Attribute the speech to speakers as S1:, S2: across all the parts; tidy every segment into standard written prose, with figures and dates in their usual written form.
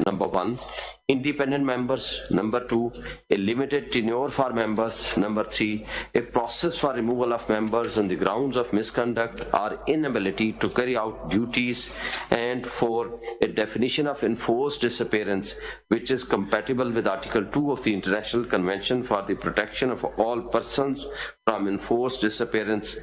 S1: Number one, independent members. Number two, a limited tenure for members. Number three, a process for removal of members on the grounds of misconduct or inability to carry out duties. And four, a definition of enforced disappearance, which is compatible with Article 2 of the International Convention for the Protection of All Persons from Enforced Disappearance.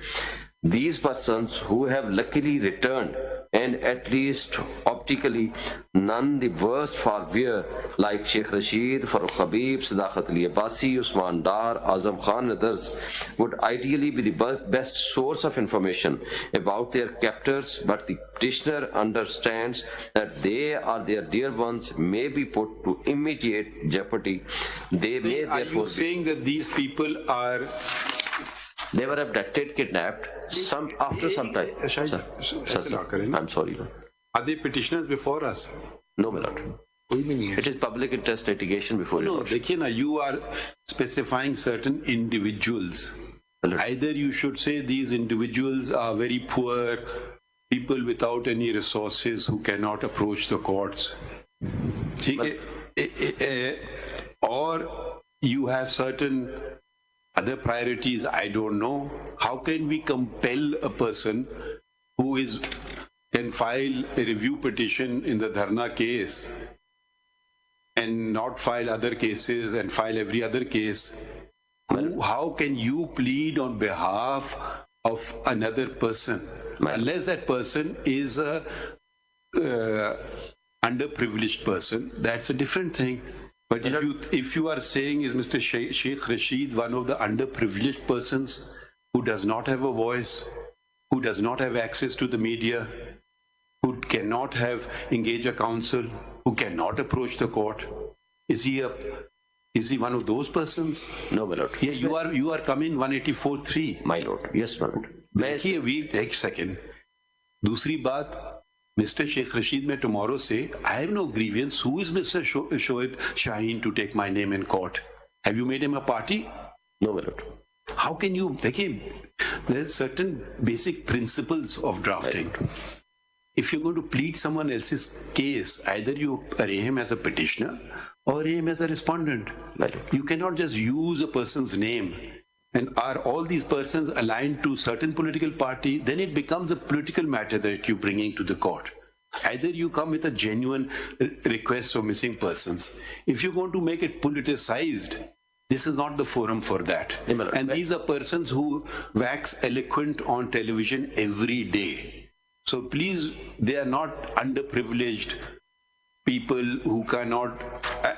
S1: These persons who have luckily returned, and at least optically none the worse for wear, like Sheikh Rashid, Habib, Sadaqat, Abbasi, Usman, Azam Khan and others, would ideally be the best source of information about their captors, but the petitioner understands that they or their dear ones may be put to immediate jeopardy. They may therefore...
S2: Are you saying that these people are...
S1: They were abducted, kidnapped, after some time. Sir, I'm sorry.
S2: Are they petitioners before us?
S1: No, my lord. It is public interest litigation before you.
S2: No, देखिए ना, you are specifying certain individuals. Either you should say these individuals are very poor, people without any resources who cannot approach the courts. ठीक है? Or you have certain other priorities, I don't know. How can we compel a person who can file a review petition in the Dharna case and not file other cases and file every other case? How can you plead on behalf of another person unless that person is a underprivileged person? That's a different thing. But if you are saying, is Mr. Sheikh Rashid one of the underprivileged persons who does not have a voice, who does not have access to the media, who cannot engage a counsel, who cannot approach the court, is he one of those persons?
S1: No, my lord.
S2: Yes, you are coming 184.3.
S1: My lord. Yes, my lord.
S2: देखिए, एक second. दूसरी बात, Mr. Sheikh Rashid, may tomorrow say, I have no grievance. Who is Mr. Shoaib Shaheen to take my name in court? Have you made him a party?
S1: No, my lord.
S2: How can you? There are certain basic principles of drafting. Right. If you're going to plead someone else's case, either you array him as a petitioner or array him as a respondent. Right. You cannot just use a person's name. And are all these persons aligned to certain political party, then it becomes a political matter that you're bringing to the court. Either you come with a genuine request of missing persons. If you're going to make it politicized, this is not the forum for that. And these are persons who wax eloquent on television every day. So please, they are not underprivileged people who cannot...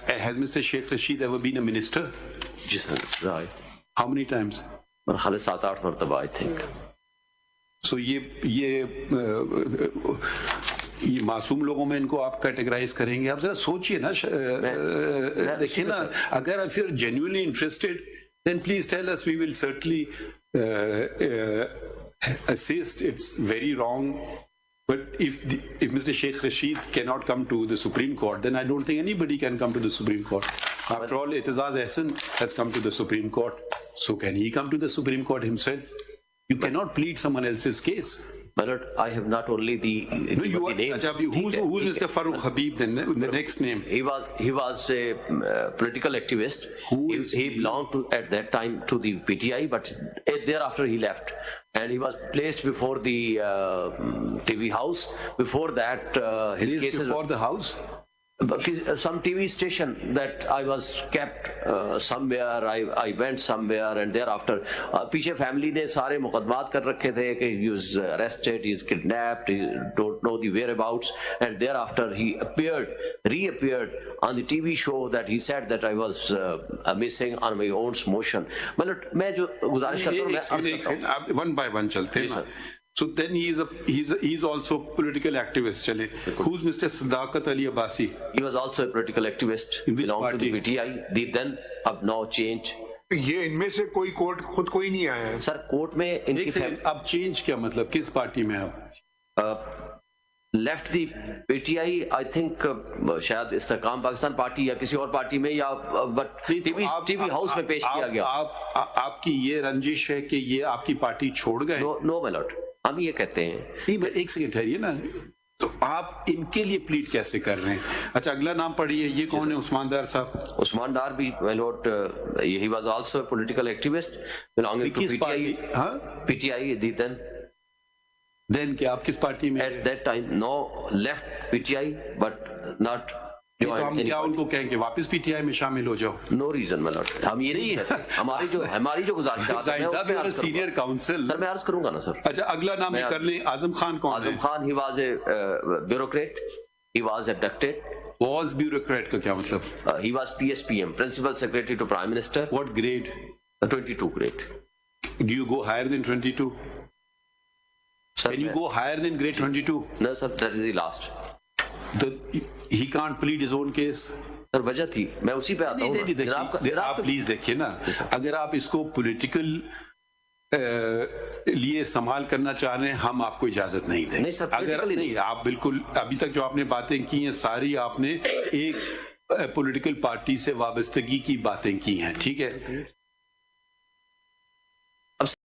S2: Has Mr. Sheikh Rashid ever been a minister?
S1: Right.
S2: How many times?
S1: 7-8 martaba, I think.
S2: So ये मासूम लोगों में इनको आप categorise करेंगे? आप जरा सोचिए ना, देखिए ना, अगर if you're genuinely interested, then please tell us. We will certainly assist. It's very wrong. But if Mr. Sheikh Rashid cannot come to the Supreme Court, then I don't think anybody can come to the Supreme Court. After all, Itizaz Ehsan has come to the Supreme Court. So can he come to the Supreme Court himself? You cannot plead someone else's case.
S1: My lord, I have not only the names.
S2: Who's Mr. Farooq Habib then? The next name.
S1: He was a political activist. He belonged at that time to the PTI, but thereafter he left. And he was placed before the TV house. Before that, his cases...
S2: Before the house?
S1: Some TV station that I was kept somewhere, I went somewhere, and thereafter पीछे family ने सारे मुकदमात कर रखे थे कि he was arrested, he is kidnapped, he don't know the whereabouts, and thereafter he reappeared on the TV show that he said that I was missing on my own motion. मतलब मैं जो गुजारिश करता हूँ मैं अर्ज करता हूँ
S2: one by one चलते हैं. So then he's also a political activist. Chale. Who's Mr. Sadaqat Abbasi?
S1: He was also a political activist.
S2: In which
S1: belonged
S2: party?
S1: To the PTI. They then have now changed.
S3: ये इनमें से कोई court खुद कोई नहीं आया है.
S1: Sir court में इनकी
S2: अब चेंज क्या मतलब किस पार्टी में आप?
S1: Left the PTI, I think शायद इस्तेकाम पाकिस्तान पार्टी या किसी और पार्टी में या but TV हाउस में पेश किया गया.
S2: आपकी ये रंजिश है कि ये आपकी पार्टी छोड़ गए?
S1: No my lord. हम ये कहते हैं.
S2: नहीं, एक सेकंड ठहरिए ना. तो आप इनके लिए प्लीड कैसे कर रहे हैं? अच्छा, अगला नाम पढ़िए, ये कौन है? उस्मान डार साहब।
S1: Usman Dar, my lord, he was also a political activist belonging to PTI. PTI
S2: then क्या आप किस पार्टी में?
S1: At that time, no, left PTI, but not
S2: तो हम क्या उनको कहेंगे वापस पीटीआई में शामिल हो जाओ?
S1: नो रीजन my lord, हम ये नहीं कहते। हमारी जो गुजारिश है
S2: सीनियर काउंसिल।
S1: सर मैं अर्ज करूंगा ना सर।
S2: अच्छा, अगला नाम कर लें, आजम खान कौन है?
S1: Azam Khan, he was a bureaucrat, he was abducted.
S2: Was bureaucrat का क्या मतलब?
S1: He was PSPM, Principal Secretary to Prime Minister.
S2: What grade?
S1: 22 grade.
S2: Do you go higher than 22?
S1: Sir,
S2: can you go higher than grade 22?
S1: No sir, that is the last.
S2: He can't plead his own case.
S1: Sir वजह थी, मैं उसी पे आता हूँ।
S2: आप please देखिए ना, अगर आप इसको पॉलिटिकल लिए इस्तेमाल करना चाह रहे हैं, हम आपको इजाजत नहीं देंगे।
S1: नहीं सर,
S2: अगर नहीं, आप बिल्कुल अभी तक जो आपने बातें की हैं सारी आपने एक पॉलिटिकल पार्टी से वाबस्तगी की बातें की हैं, ठीक है?